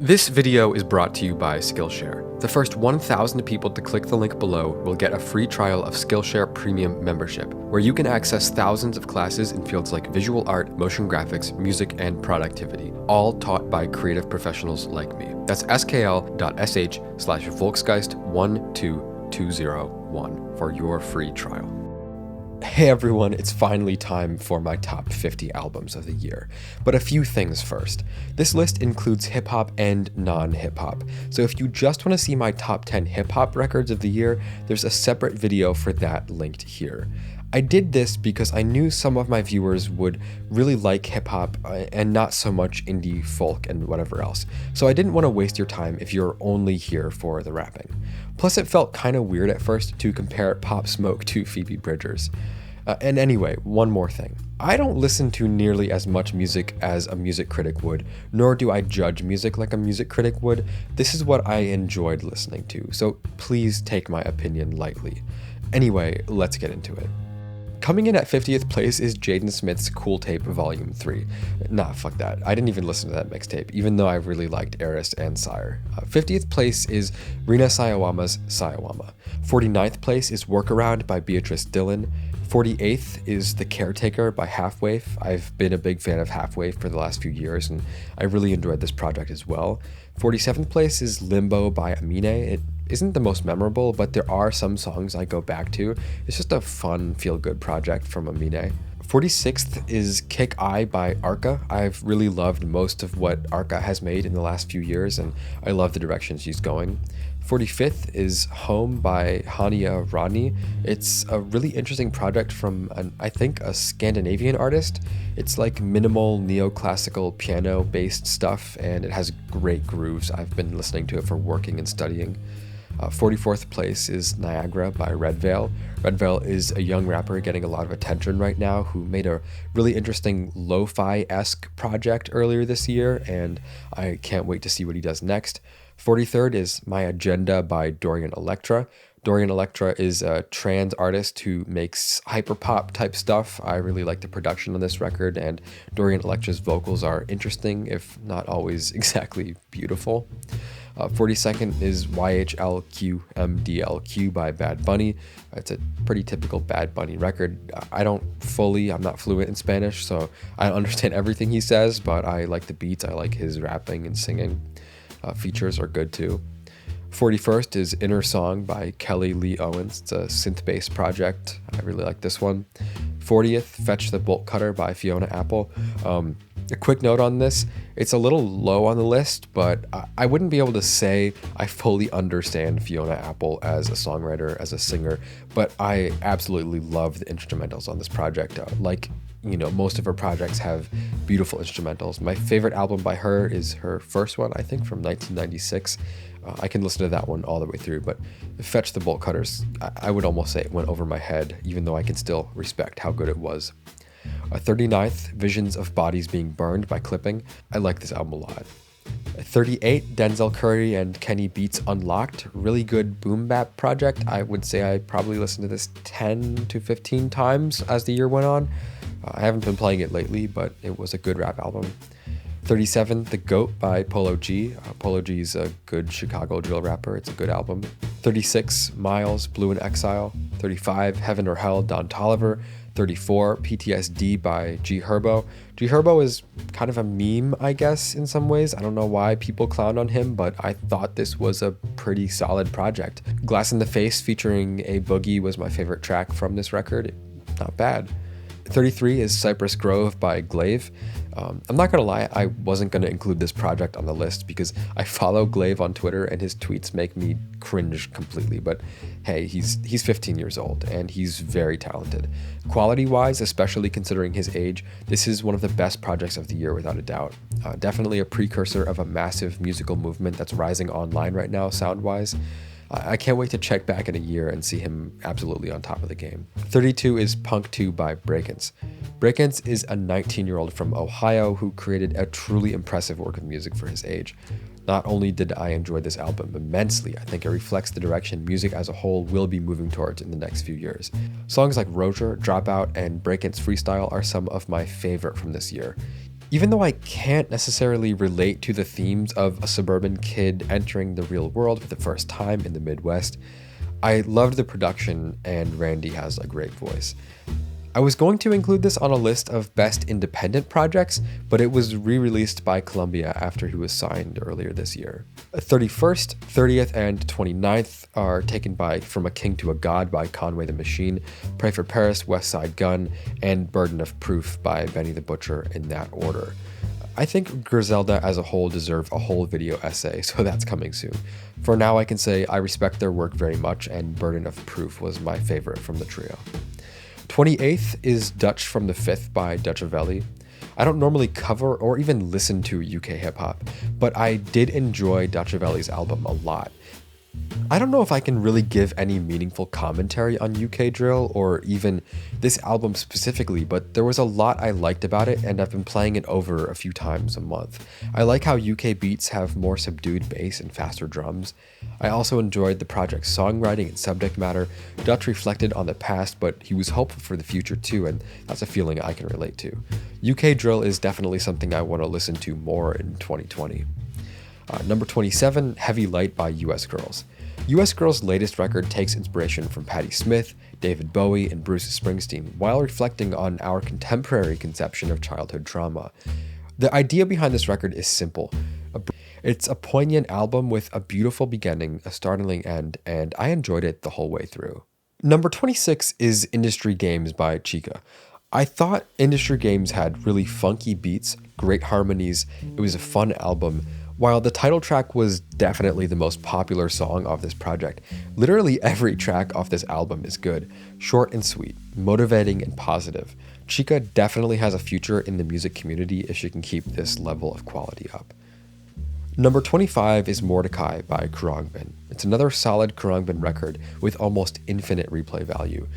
This video is brought to you by Skillshare. The first 1,000 people to click the link below will get a free trial of Skillshare Premium membership, where you can access thousands of classes in fields like visual art, motion graphics, music, and productivity, all taught by creative professionals like me. That's skl.sh/Volksgeist12201 for your free trial. Hey everyone, it's finally time for my top 50 albums of the year. But a few things first. This list includes hip-hop and non-hip-hop, so if you just want to see my top 10 hip-hop records of the year, there's a separate video for that linked here. I did this because I knew some of my viewers would really like hip-hop and not so much indie, folk, and whatever else, so I didn't want to waste your time if you're only here for the rapping. Plus it felt kind of weird at first to compare Pop Smoke to Phoebe Bridgers. And anyway, one more thing. I don't listen to nearly as much music as a music critic would, nor do I judge music like a music critic would. This is what I enjoyed listening to, so please take my opinion lightly. Anyway, let's get into it. Coming in at 50th place is Jaden Smith's Cool Tape Volume 3. Nah, fuck that. I didn't even listen to that mixtape, even though I really liked Eris and Sire. 50th place is RINA Sawayama's Sawayama. 49th place is Workaround by Beatrice Dillon. 48th is The Caretaker by Halfwave. I've been a big fan of Halfwave for the last few years, and I really enjoyed this project as well. 47th place is Limbo by Amine. It isn't the most memorable, but there are some songs I go back to. It's just a fun, feel-good project from Amine. 46th is Kick Eye by Arca. I've really loved most of what Arca has made in the last few years, and I love the direction she's going. 45th is Home by Hania Rodney. It's a really interesting project from, I think, a Scandinavian artist. It's like minimal neoclassical piano-based stuff, and it has great grooves. I've been listening to it for working and studying. 44th place is Niagara by Red Veil. Red Veil is a young rapper getting a lot of attention right now who made a really interesting lo-fi-esque project earlier this year, and I can't wait to see what he does next. 43rd is My Agenda by Dorian Electra. Dorian Electra is a trans artist who makes hyperpop type stuff. I really like the production on this record, and Dorian Electra's vocals are interesting, if not always exactly beautiful. 42nd is YHLQMDLQ by Bad Bunny. It's a pretty typical Bad Bunny record. I'm not fluent in Spanish, so I don't understand everything he says, but I like the beats, I like his rapping and singing. Features are good too. 41st is Inner Song by Kelly Lee Owens. It's a synth-based project. I really like this one. 40th, Fetch the Bolt Cutter by Fiona Apple. A quick note on this, it's a little low on the list, but I wouldn't be able to say I fully understand Fiona Apple as a songwriter, as a singer, but I absolutely love the instrumentals on this project. Most of her projects have beautiful instrumentals. My favorite album by her is her first one, I think, from 1996. I can listen to that one all the way through, but Fetch the Bolt Cutters, I would almost say it went over my head, even though I can still respect how good it was. 39th, Visions of Bodies Being Burned by Clipping. I like this album a lot. 38, Denzel Curry and Kenny Beats Unlocked. Really good boom bap project. I would say I probably listened to this 10 to 15 times as the year went on. I haven't been playing it lately, but it was a good rap album. 37, The Goat by Polo G. Polo G is a good Chicago drill rapper. It's a good album. 36, Miles, Blue in Exile. 35, Heaven or Hell, Don Toliver. 34, PTSD by G Herbo. G Herbo is kind of a meme, I guess, in some ways. I don't know why people clown on him, but I thought this was a pretty solid project. Glass in the Face featuring A Boogie was my favorite track from this record. Not bad. 33 is Cypress Grove by Glaive. I'm not gonna lie, I wasn't gonna include this project on the list because I follow Glaive on Twitter and his tweets make me cringe completely, but hey, he's 15 years old and he's very talented. Quality-wise, especially considering his age, this is one of the best projects of the year without a doubt. Definitely a precursor of a massive musical movement that's rising online right now, sound-wise. I can't wait to check back in a year and see him absolutely on top of the game. 32 is Punk 2 by Breakins. Breakins is a 19-year-old from Ohio who created a truly impressive work of music for his age. Not only did I enjoy this album immensely, I think it reflects the direction music as a whole will be moving towards in the next few years. Songs like Roger, Dropout, and Breakins Freestyle are some of my favorite from this year. Even though I can't necessarily relate to the themes of a suburban kid entering the real world for the first time in the Midwest, I loved the production and Randy has a great voice. I was going to include this on a list of best independent projects, but it was re-released by Columbia after he was signed earlier this year. 31st, 30th, and 29th are taken by From a King to a God by Conway the Machine, Pray for Paris, West Side Gun, and Burden of Proof by Benny the Butcher in that order. I think Griselda as a whole deserve a whole video essay, so that's coming soon. For now, I can say I respect their work very much, and Burden of Proof was my favorite from the trio. 28th is Dutch from the 5th by Dutchavelli. I don't normally cover or even listen to UK hip-hop, but I did enjoy Dutchavelli's album a lot. I don't know if I can really give any meaningful commentary on UK drill or even this album specifically, but there was a lot I liked about it and I've been playing it over a few times a month. I like how UK beats have more subdued bass and faster drums. I also enjoyed the project's songwriting and subject matter. Dutch reflected on the past, but he was hopeful for the future too, and that's a feeling I can relate to. UK drill is definitely something I want to listen to more in 2020. Number 27, Heavy Light by US Girls. US Girls' latest record takes inspiration from Patti Smith, David Bowie, and Bruce Springsteen while reflecting on our contemporary conception of childhood trauma. The idea behind this record is simple. It's a poignant album with a beautiful beginning, a startling end, and I enjoyed it the whole way through. Number 26 is Industry Games by Chica. I thought Industry Games had really funky beats, great harmonies, it was a fun album. While the title track was definitely the most popular song of this project, literally every track off this album is good, short and sweet, motivating and positive. Chica definitely has a future in the music community if she can keep this level of quality up. Number 25 is Mordecai by KHRUANGBIN. It's another solid KHRUANGBIN record with almost infinite replay value.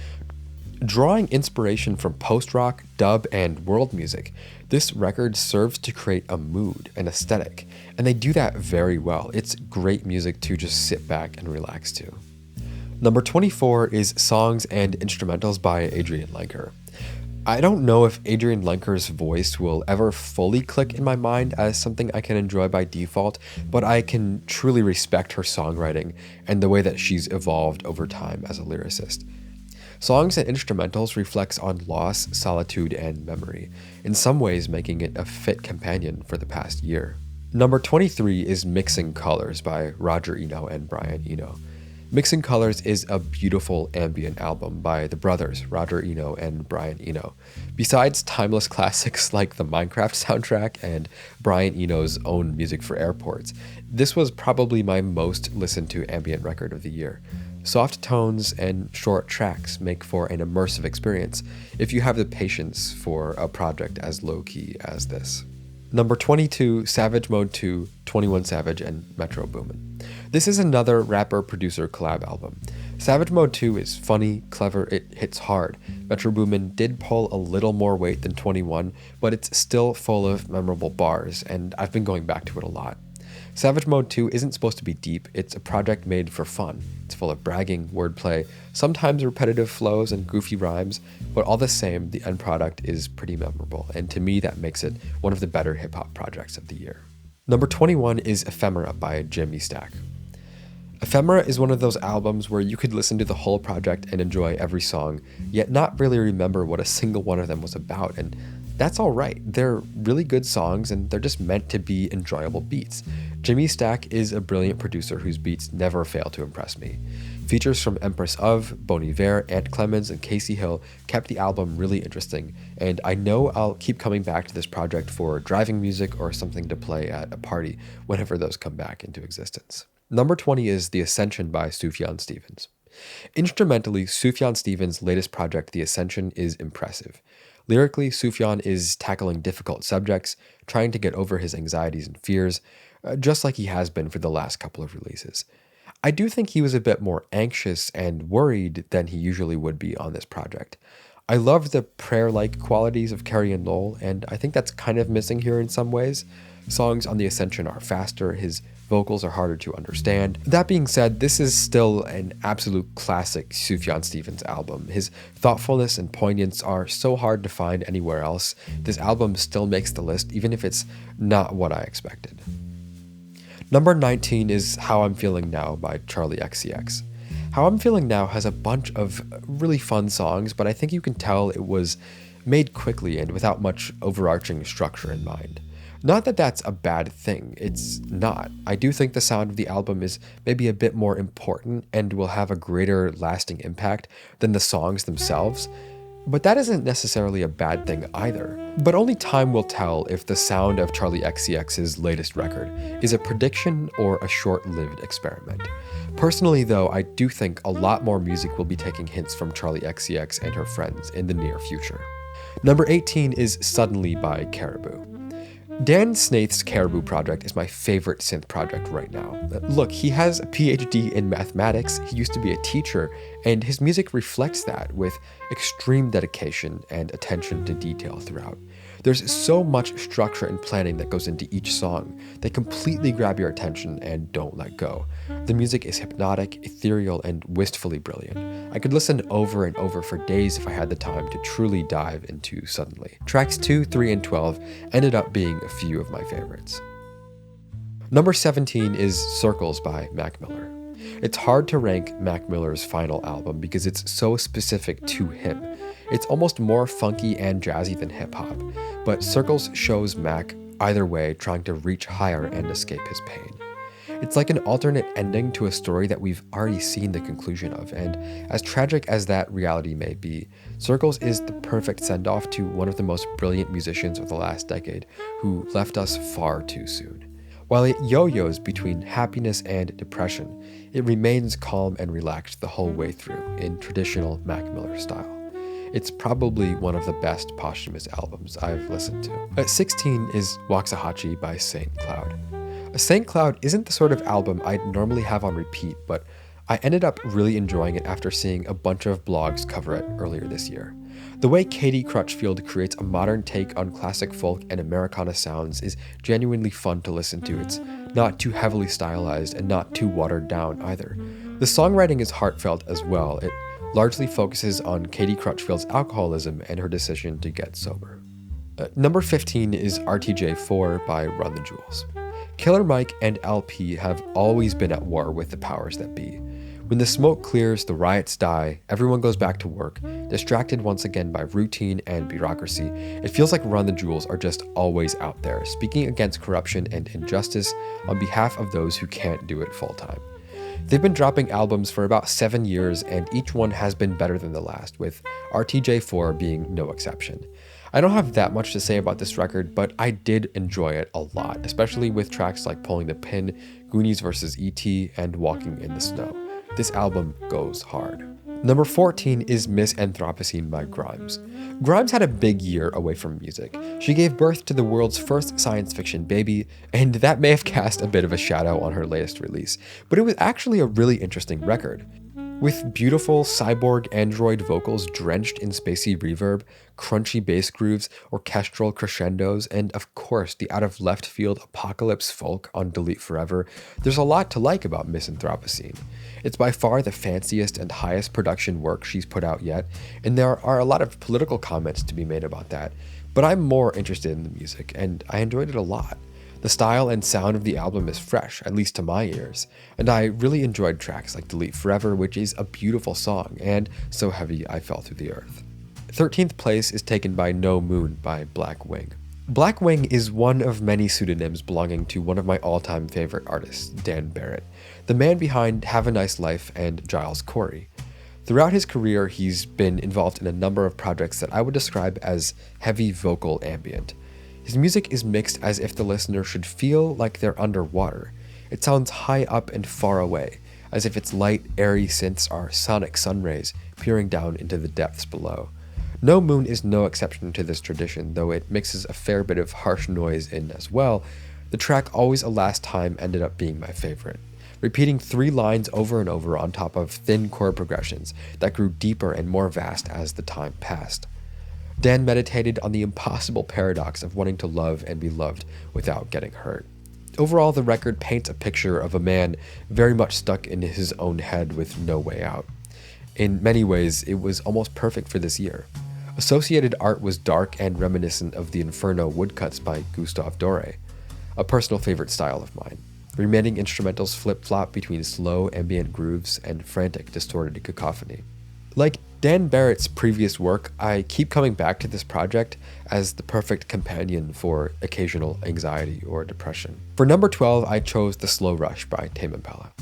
Drawing inspiration from post-rock, dub, and world music, this record serves to create a mood, an aesthetic, and they do that very well. It's great music to just sit back and relax to. Number 24 is Songs and Instrumentals by Adrienne Lenker. I don't know if Adrienne Lenker's voice will ever fully click in my mind as something I can enjoy by default, but I can truly respect her songwriting and the way that she's evolved over time as a lyricist. Songs and Instrumentals reflects on loss, solitude, and memory, in some ways making it a fit companion for the past year. Number 23 is Mixing Colors by Roger Eno and Brian Eno. Mixing Colors is a beautiful ambient album by the brothers Roger Eno and Brian Eno. Besides timeless classics like the Minecraft soundtrack and Brian Eno's own music for airports, this was probably my most listened to ambient record of the year. Soft tones and short tracks make for an immersive experience if you have the patience for a project as low-key as this. Number 22, Savage Mode 2, 21 Savage, and Metro Boomin. This is another rapper-producer collab album. Savage Mode 2 is funny, clever, it hits hard. Metro Boomin did pull a little more weight than 21, but it's still full of memorable bars, and I've been going back to it a lot. Savage Mode 2 isn't supposed to be deep, it's a project made for fun. It's full of bragging, wordplay, sometimes repetitive flows and goofy rhymes, but all the same, the end product is pretty memorable, and to me that makes it one of the better hip-hop projects of the year. Number 21 is Ephemera by Jimmy Stack. Ephemera is one of those albums where you could listen to the whole project and enjoy every song, yet not really remember what a single one of them was about, and that's alright. They're really good songs and they're just meant to be enjoyable beats. Jimmy Stack is a brilliant producer whose beats never fail to impress me. Features from Empress of, Bon Iver, Ant Clemens, and Casey Hill kept the album really interesting, and I know I'll keep coming back to this project for driving music or something to play at a party whenever those come back into existence. Number 20 is The Ascension by Sufjan Stevens. Instrumentally, Sufjan Stevens' latest project, The Ascension, is impressive. Lyrically, Sufjan is tackling difficult subjects, trying to get over his anxieties and fears, just like he has been for the last couple of releases. I do think he was a bit more anxious and worried than he usually would be on this project. I love the prayer-like qualities of Carrie and Lowell, and I think that's kind of missing here in some ways. Songs on the Ascension are faster, his vocals are harder to understand. That being said, this is still an absolute classic Sufjan Stevens album. His thoughtfulness and poignance are so hard to find anywhere else. This album still makes the list, even if it's not what I expected. Number 19 is How I'm Feeling Now by Charli XCX. How I'm Feeling Now has a bunch of really fun songs, but I think you can tell it was made quickly and without much overarching structure in mind. Not that that's a bad thing, it's not. I do think the sound of the album is maybe a bit more important and will have a greater lasting impact than the songs themselves, but that isn't necessarily a bad thing either. But only time will tell if the sound of Charli XCX's latest record is a prediction or a short-lived experiment. Personally though, I do think a lot more music will be taking hints from Charli XCX and her friends in the near future. Number 18 is Suddenly by Caribou. Dan Snaith's Caribou project is my favorite synth project right now. Look, he has a PhD in mathematics, he used to be a teacher, and his music reflects that with extreme dedication and attention to detail throughout. There's so much structure and planning that goes into each song. They completely grab your attention and don't let go. The music is hypnotic, ethereal, and wistfully brilliant. I could listen over and over for days if I had the time to truly dive into Suddenly. Tracks 2, 3, and 12 ended up being a few of my favorites. Number 17 is Circles by Mac Miller. It's hard to rank Mac Miller's final album because it's so specific to him. It's almost more funky and jazzy than hip-hop, but Circles shows Mac either way trying to reach higher and escape his pain. It's like an alternate ending to a story that we've already seen the conclusion of, and as tragic as that reality may be, Circles is the perfect send-off to one of the most brilliant musicians of the last decade who left us far too soon. While it yo-yos between happiness and depression, it remains calm and relaxed the whole way through in traditional Mac Miller style. It's probably one of the best posthumous albums I've listened to. At 16 is Waxahachie by Saint Cloud. Saint Cloud isn't the sort of album I'd normally have on repeat, but I ended up really enjoying it after seeing a bunch of blogs cover it earlier this year. The way Katie Crutchfield creates a modern take on classic folk and Americana sounds is genuinely fun to listen to. It's not too heavily stylized and not too watered down either. The songwriting is heartfelt as well. It largely focuses on Katie Crutchfield's alcoholism and her decision to get sober. Number 15 is RTJ4 by Run the Jewels. Killer Mike and LP have always been at war with the powers that be. When the smoke clears, the riots die, everyone goes back to work, distracted once again by routine and bureaucracy. It feels like Run the Jewels are just always out there, speaking against corruption and injustice on behalf of those who can't do it full time. They've been dropping albums for about 7 years, and each one has been better than the last, with RTJ4 being no exception. I don't have that much to say about this record, but I did enjoy it a lot, especially with tracks like Pulling the Pin, Goonies vs. E.T., and Walking in the Snow. This album goes hard. Number 14 is Miss Anthropocene by Grimes. Grimes had a big year away from music. She gave birth to the world's first science fiction baby, and that may have cast a bit of a shadow on her latest release, but it was actually a really interesting record. With beautiful cyborg android vocals drenched in spacey reverb, crunchy bass grooves, orchestral crescendos, and of course the out-of-left-field apocalypse folk on Delete Forever, there's a lot to like about Miss Anthropocene. It's by far the fanciest and highest production work she's put out yet, and there are a lot of political comments to be made about that, but I'm more interested in the music, and I enjoyed it a lot. The style and sound of the album is fresh, at least to my ears, and I really enjoyed tracks like Delete Forever, which is a beautiful song, and So Heavy I Fell Through the Earth. 13th place is taken by No Moon by Black Wing. Black Wing is one of many pseudonyms belonging to one of my all-time favorite artists, Dan Barrett, the man behind Have a Nice Life and Giles Corey. Throughout his career, he's been involved in a number of projects that I would describe as heavy vocal ambient. His music is mixed as if the listener should feel like they're underwater. It sounds high up and far away, as if its light, airy synths are sonic sunrays peering down into the depths below. No Moon is no exception to this tradition, though it mixes a fair bit of harsh noise in as well. The track Always a Last Time ended up being my favorite, repeating 3 lines over and over on top of thin chord progressions that grew deeper and more vast as the time passed. Dan meditated on the impossible paradox of wanting to love and be loved without getting hurt. Overall, the record paints a picture of a man very much stuck in his own head with no way out. In many ways, it was almost perfect for this year. Associated art was dark and reminiscent of the Inferno woodcuts by Gustave Doré, a personal favorite style of mine. Remaining instrumentals flip-flop between slow ambient grooves and frantic distorted cacophony. Like Dan Barrett's previous work, I keep coming back to this project as the perfect companion for occasional anxiety or depression. For number 12, I chose The Slow Rush by Tame Impala.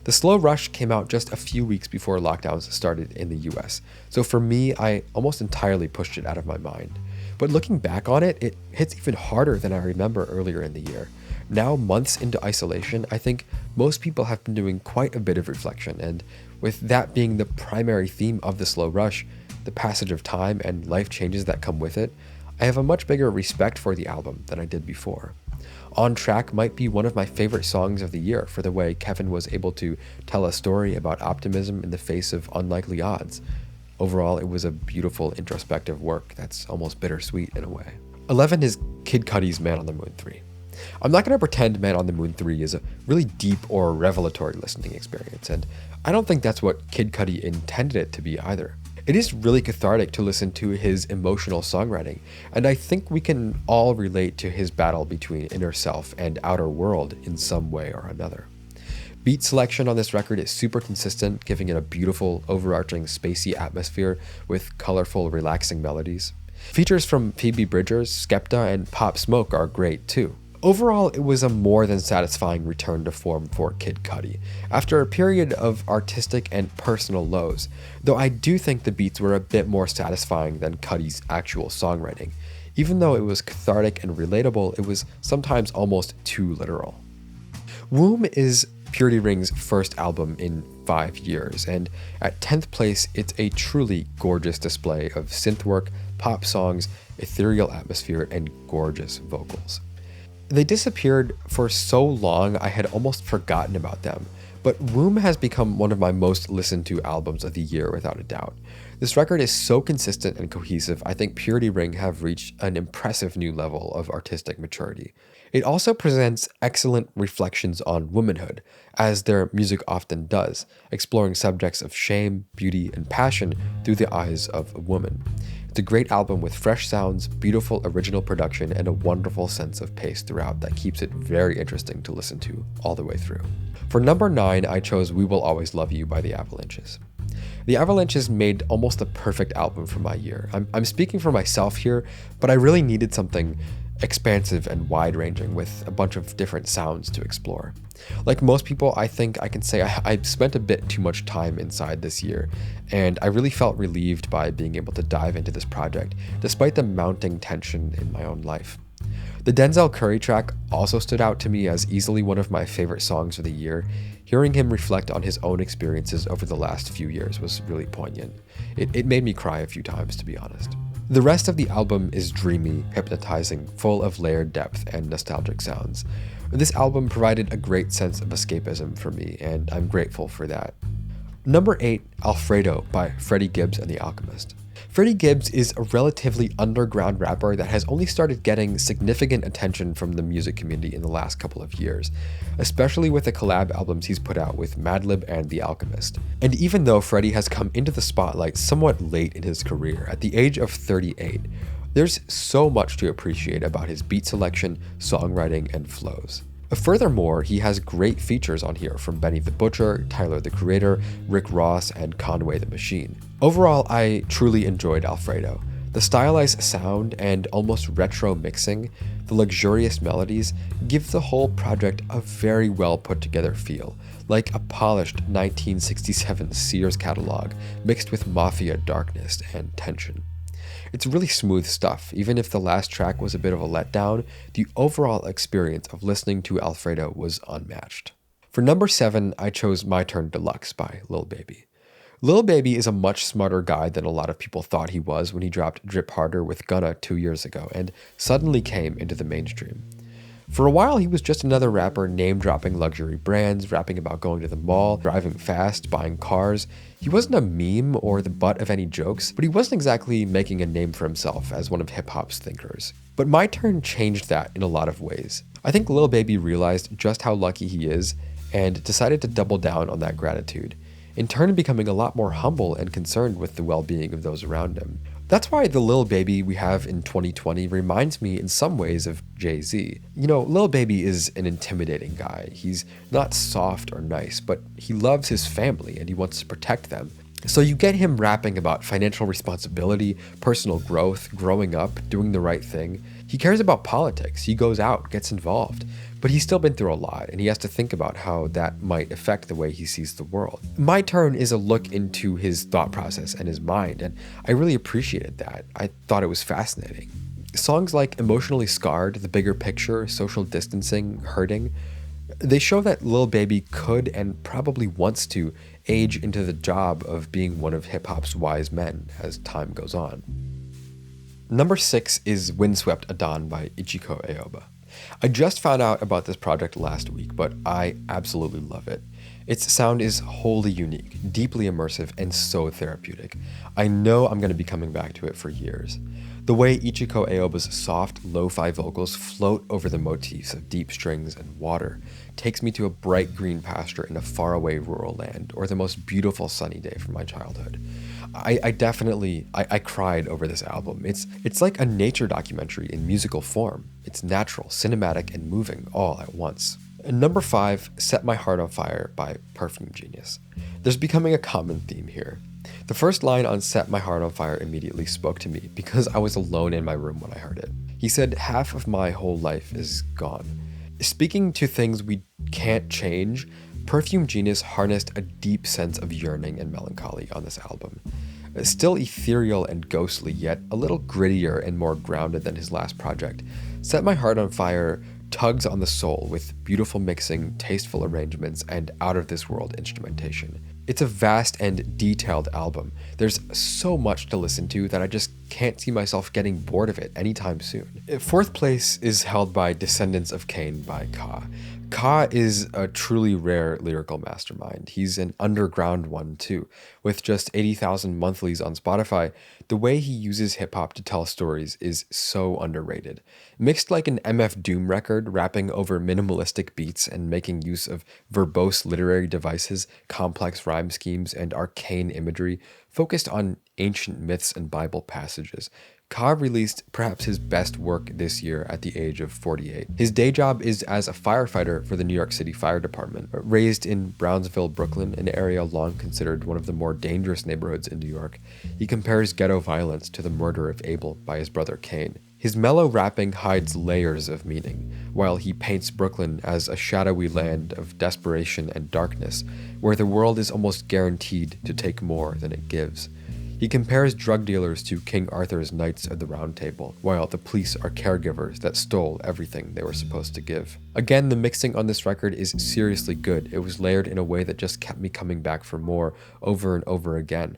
The Slow Rush came out just a few weeks before lockdowns started in the US, so for me, I almost entirely pushed it out of my mind. But looking back on it, it hits even harder than I remember earlier in the year. Now, months into isolation, I think most people have been doing quite a bit of reflection, and with that being the primary theme of The Slow Rush, the passage of time and life changes that come with it, I have a much bigger respect for the album than I did before. On Track might be one of my favorite songs of the year for the way Kevin was able to tell a story about optimism in the face of unlikely odds. Overall, it was a beautiful introspective work that's almost bittersweet in a way. 11 is Kid Cudi's Man on the Moon 3. I'm not going to pretend Man on the Moon 3 is a really deep or revelatory listening experience, and I don't think that's what Kid Cudi intended it to be either. It is really cathartic to listen to his emotional songwriting, and I think we can all relate to his battle between inner self and outer world in some way or another. Beat selection on this record is super consistent, giving it a beautiful, overarching, spacey atmosphere with colorful, relaxing melodies. Features from Phoebe Bridgers, Skepta, and Pop Smoke are great too. Overall, it was a more than satisfying return to form for Kid Cudi, after a period of artistic and personal lows, though I do think the beats were a bit more satisfying than Cudi's actual songwriting. Even though it was cathartic and relatable, it was sometimes almost too literal. Womb is Purity Ring's first album in 5 years, and at 10th place, it's a truly gorgeous display of synth work, pop songs, ethereal atmosphere, and gorgeous vocals. They disappeared for so long I had almost forgotten about them, but Womb has become one of my most listened to albums of the year without a doubt. This record is so consistent and cohesive, I think Purity Ring have reached an impressive new level of artistic maturity. It also presents excellent reflections on womanhood, as their music often does, exploring subjects of shame, beauty, and passion through the eyes of a woman. It's a great album with fresh sounds, beautiful original production, and a wonderful sense of pace throughout that keeps it very interesting to listen to all the way through. For number 9, I chose We Will Always Love You by the Avalanches. The Avalanches made almost the perfect album for my year. I'm speaking for myself here, but I really needed something expansive and wide-ranging with a bunch of different sounds to explore. Like most people, I think I can say I spent a bit too much time inside this year, and I really felt relieved by being able to dive into this project, despite the mounting tension in my own life. The Denzel Curry track also stood out to me as easily one of my favorite songs of the year. Hearing him reflect on his own experiences over the last few years was really poignant. It made me cry a few times, to be honest. The rest of the album is dreamy, hypnotizing, full of layered depth and nostalgic sounds. This album provided a great sense of escapism for me, and I'm grateful for that. Number 8, Alfredo by Freddie Gibbs and the Alchemist. Freddie Gibbs is a relatively underground rapper that has only started getting significant attention from the music community in the last couple of years, especially with the collab albums he's put out with Madlib and The Alchemist. And even though Freddie has come into the spotlight somewhat late in his career, at the age of 38, there's so much to appreciate about his beat selection, songwriting, and flows. Furthermore, he has great features on here from Benny the Butcher, Tyler the Creator, Rick Ross, and Conway the Machine. Overall, I truly enjoyed Alfredo. The stylized sound and almost retro mixing, the luxurious melodies, give the whole project a very well put together feel, like a polished 1967 Sears catalog mixed with mafia darkness and tension. It's really smooth stuff. Even if the last track was a bit of a letdown, the overall experience of listening to Alfredo was unmatched. For number 7, I chose My Turn Deluxe by Lil Baby. Lil Baby is a much smarter guy than a lot of people thought he was when he dropped Drip Harder with Gunna 2 years ago and suddenly came into the mainstream. For a while, he was just another rapper name-dropping luxury brands, rapping about going to the mall, driving fast, buying cars. He wasn't a meme or the butt of any jokes, but he wasn't exactly making a name for himself as one of hip-hop's thinkers. But My Turn changed that in a lot of ways. I think Lil Baby realized just how lucky he is and decided to double down on that gratitude, in turn becoming a lot more humble and concerned with the well-being of those around him. That's why the Lil Baby we have in 2020 reminds me in some ways of Jay-Z. You know, Lil Baby is an intimidating guy. He's not soft or nice, but he loves his family and he wants to protect them. So you get him rapping about financial responsibility, personal growth, growing up, doing the right thing. He cares about politics. He goes out, gets involved. But he's still been through a lot, and he has to think about how that might affect the way he sees the world. My Turn is a look into his thought process and his mind, and I really appreciated that. I thought it was fascinating. Songs like Emotionally Scarred, The Bigger Picture, Social Distancing, Hurting, they show that Lil Baby could and probably wants to age into the job of being one of hip-hop's wise men as time goes on. Number 6 is Windswept Adan by Ichiko Aoba. I just found out about this project last week, but I absolutely love it. Its sound is wholly unique, deeply immersive, and so therapeutic. I know I'm going to be coming back to it for years. The way Ichiko Aoba's soft, lo-fi vocals float over the motifs of deep strings and water takes me to a bright green pasture in a faraway rural land, or the most beautiful sunny day from my childhood. I cried over this album. It's like a nature documentary in musical form. It's natural, cinematic, and moving all at once. And number 5, Set My Heart on Fire by Perfume Genius. There's becoming a common theme here. The first line on Set My Heart on Fire immediately spoke to me because I was alone in my room when I heard it. He said, "Half of my whole life is gone." Speaking to things we can't change, Perfume Genius harnessed a deep sense of yearning and melancholy on this album. Still ethereal and ghostly, yet a little grittier and more grounded than his last project, Set My Heart on Fire tugs on the soul with beautiful mixing, tasteful arrangements, and out-of-this-world instrumentation. It's a vast and detailed album. There's so much to listen to that I just can't see myself getting bored of it anytime soon. 4th place is held by Descendants of Cain by Ka. Ka is a truly rare lyrical mastermind. He's an underground one too. With just 80,000 monthlies on Spotify, the way he uses hip-hop to tell stories is so underrated. Mixed like an MF Doom record, rapping over minimalistic beats and making use of verbose literary devices, complex rhyme schemes, and arcane imagery focused on ancient myths and Bible passages, Ka released perhaps his best work this year at the age of 48. His day job is as a firefighter for the New York City Fire Department. Raised in Brownsville, Brooklyn, an area long considered one of the more dangerous neighborhoods in New York, he compares ghetto violence to the murder of Abel by his brother Cain. His mellow rapping hides layers of meaning, while he paints Brooklyn as a shadowy land of desperation and darkness, where the world is almost guaranteed to take more than it gives. He compares drug dealers to King Arthur's Knights of the Round Table, while the police are caregivers that stole everything they were supposed to give. Again, the mixing on this record is seriously good. It was layered in a way that just kept me coming back for more over and over again.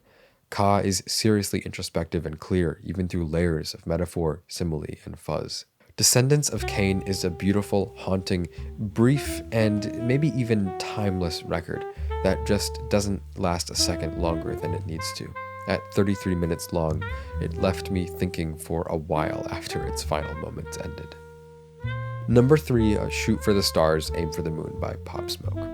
Ka is seriously introspective and clear, even through layers of metaphor, simile, and fuzz. Descendants of Cain is a beautiful, haunting, brief, and maybe even timeless record that just doesn't last a second longer than it needs to. At 33 minutes long, it left me thinking for a while after its final moments ended. Number 3, Shoot for the Stars, Aim for the Moon by Pop Smoke.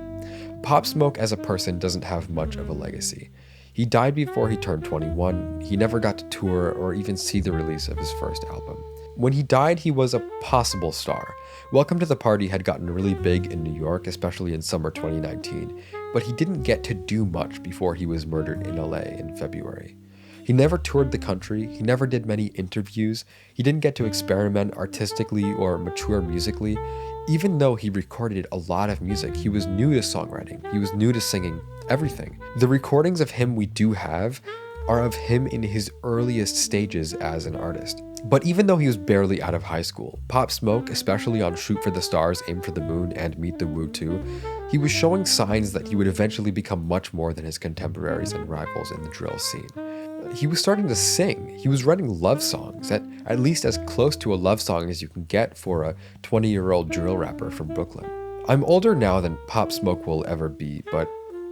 Pop Smoke as a person doesn't have much of a legacy. He died before he turned 21, he never got to tour or even see the release of his first album. When he died, he was a possible star. Welcome to the Party had gotten really big in New York, especially in summer 2019, but he didn't get to do much before he was murdered in LA in February. He never toured the country, he never did many interviews, he didn't get to experiment artistically or mature musically. Even though he recorded a lot of music, he was new to songwriting, he was new to singing, everything. The recordings of him we do have are of him in his earliest stages as an artist. But even though he was barely out of high school, Pop Smoke, especially on Shoot for the Stars, Aim for the Moon, and Meet the Woo 2, he was showing signs that he would eventually become much more than his contemporaries and rivals in the drill scene. he was starting to sing. He was writing love songs, at least as close to a love song as you can get for a 20-year-old drill rapper from Brooklyn. I'm older now than Pop Smoke will ever be, but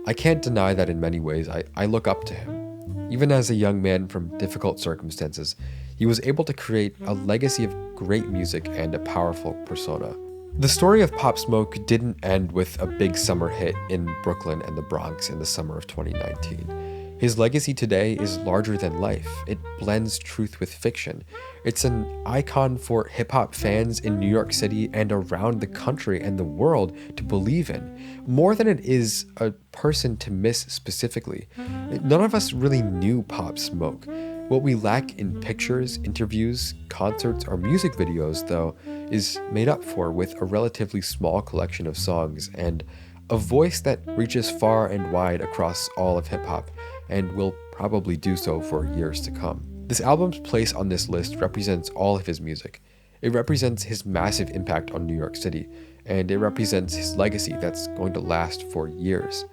I can't deny that in many ways I look up to him. Even as a young man from difficult circumstances, he was able to create a legacy of great music and a powerful persona. The story of Pop Smoke didn't end with a big summer hit in Brooklyn and the Bronx in the summer of 2019. His legacy today is larger than life. It blends truth with fiction. It's an icon for hip-hop fans in New York City and around the country and the world to believe in, more than it is a person to miss specifically. None of us really knew Pop Smoke. What we lack in pictures, interviews, concerts, or music videos, though, is made up for with a relatively small collection of songs and a voice that reaches far and wide across all of hip-hop and will probably do so for years to come. This album's place on this list represents all of his music. It represents his massive impact on New York City, and it represents his legacy that's going to last for years.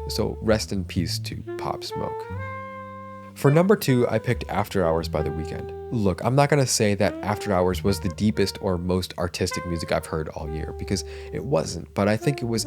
So rest in peace to Pop Smoke. For number 2, I picked After Hours by The Weeknd. Look, I'm not going to say that After Hours was the deepest or most artistic music I've heard all year, because it wasn't, but I think it was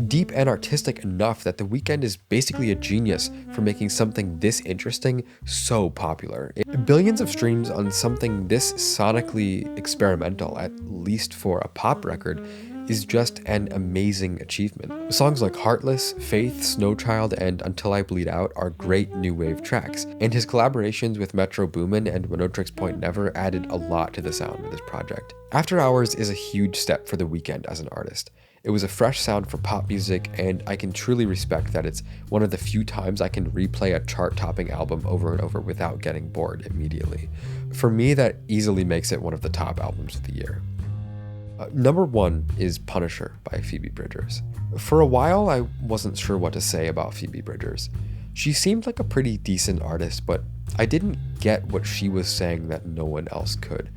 deep and artistic enough that The Weeknd is basically a genius for making something this interesting so popular. Billions of streams on something this sonically experimental, at least for a pop record, is just an amazing achievement. Songs like Heartless, Faith, Snow Child, and Until I Bleed Out are great new wave tracks, and his collaborations with Metro Boomin and Monotrix Point Never added a lot to the sound of this project. After Hours is a huge step for The Weeknd as an artist. It was a fresh sound for pop music, and I can truly respect that it's one of the few times I can replay a chart-topping album over and over without getting bored immediately. For me, that easily makes it one of the top albums of the year. Number 1 is Punisher by Phoebe Bridgers. For a while, I wasn't sure what to say about Phoebe Bridgers. She seemed like a pretty decent artist, but I didn't get what she was saying that no one else could.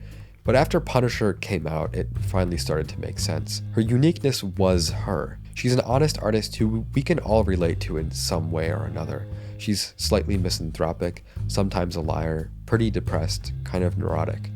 But after Punisher came out, it finally started to make sense. Her uniqueness was her. She's an honest artist who we can all relate to in some way or another. She's slightly misanthropic, sometimes a liar, pretty depressed, kind of neurotic.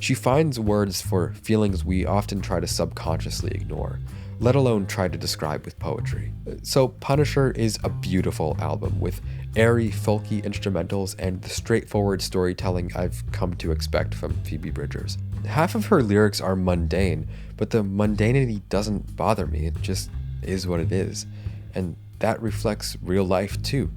She finds words for feelings we often try to subconsciously ignore, let alone try to describe with poetry. So Punisher is a beautiful album with airy, folky instrumentals and the straightforward storytelling I've come to expect from Phoebe Bridgers. Half of her lyrics are mundane, but the mundanity doesn't bother me, it just is what it is. And that reflects real life too.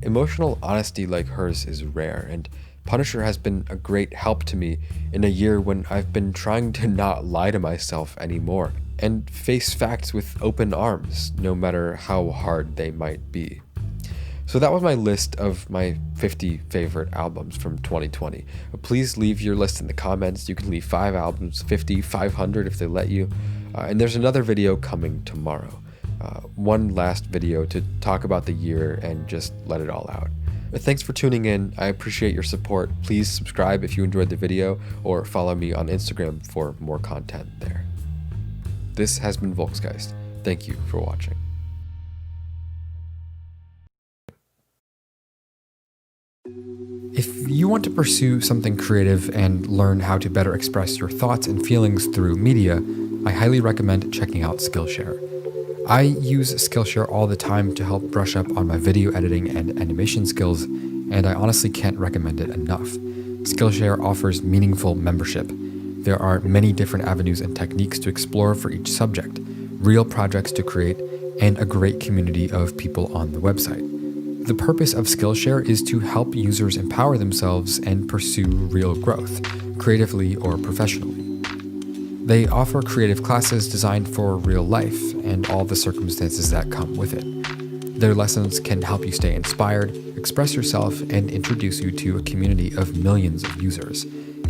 Emotional honesty like hers is rare, and Punisher has been a great help to me in a year when I've been trying to not lie to myself anymore and face facts with open arms, no matter how hard they might be. So that was my list of my 50 favorite albums from 2020. Please leave your list in the comments. You can leave 5 albums, 50, 500 if they let you. And there's another video coming tomorrow. One last video to talk about the year and just let it all out. Thanks for tuning in. I appreciate your support. Please subscribe if you enjoyed the video or follow me on Instagram for more content there. This has been Volksgeist. Thank you for watching. If you want to pursue something creative and learn how to better express your thoughts and feelings through media, I highly recommend checking out Skillshare. I use Skillshare all the time to help brush up on my video editing and animation skills, and I honestly can't recommend it enough. Skillshare offers meaningful membership. There are many different avenues and techniques to explore for each subject, real projects to create, and a great community of people on the website. The purpose of Skillshare is to help users empower themselves and pursue real growth, creatively or professionally. They offer creative classes designed for real life and all the circumstances that come with it. Their lessons can help you stay inspired, express yourself, and introduce you to a community of millions of users.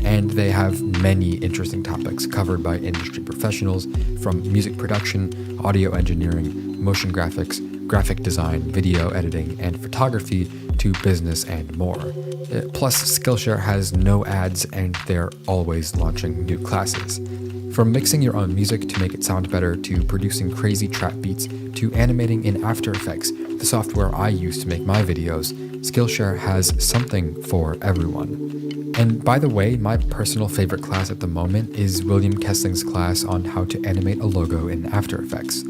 And they have many interesting topics covered by industry professionals, from music production, audio engineering, motion graphics, graphic design, video editing, and photography to business and more. Plus, Skillshare has no ads and they're always launching new classes. From mixing your own music to make it sound better, to producing crazy trap beats, to animating in After Effects, the software I use to make my videos, Skillshare has something for everyone. And by the way, my personal favorite class at the moment is William Kessling's class on how to animate a logo in After Effects.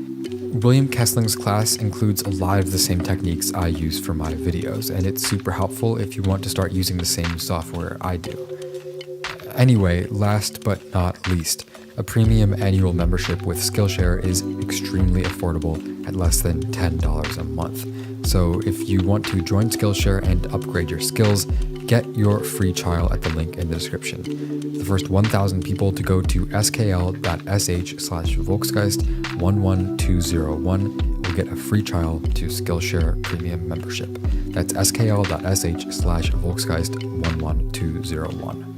William Kessling's class includes a lot of the same techniques I use for my videos, and it's super helpful if you want to start using the same software I do. Anyway, last but not least, a premium annual membership with Skillshare is extremely affordable at less than $10 a month. So if you want to join Skillshare and upgrade your skills, get your free trial at the link in the description. The first 1,000 people to go to skl.sh/Volksgeist11201 will get a free trial to Skillshare Premium membership. That's skl.sh/Volksgeist11201.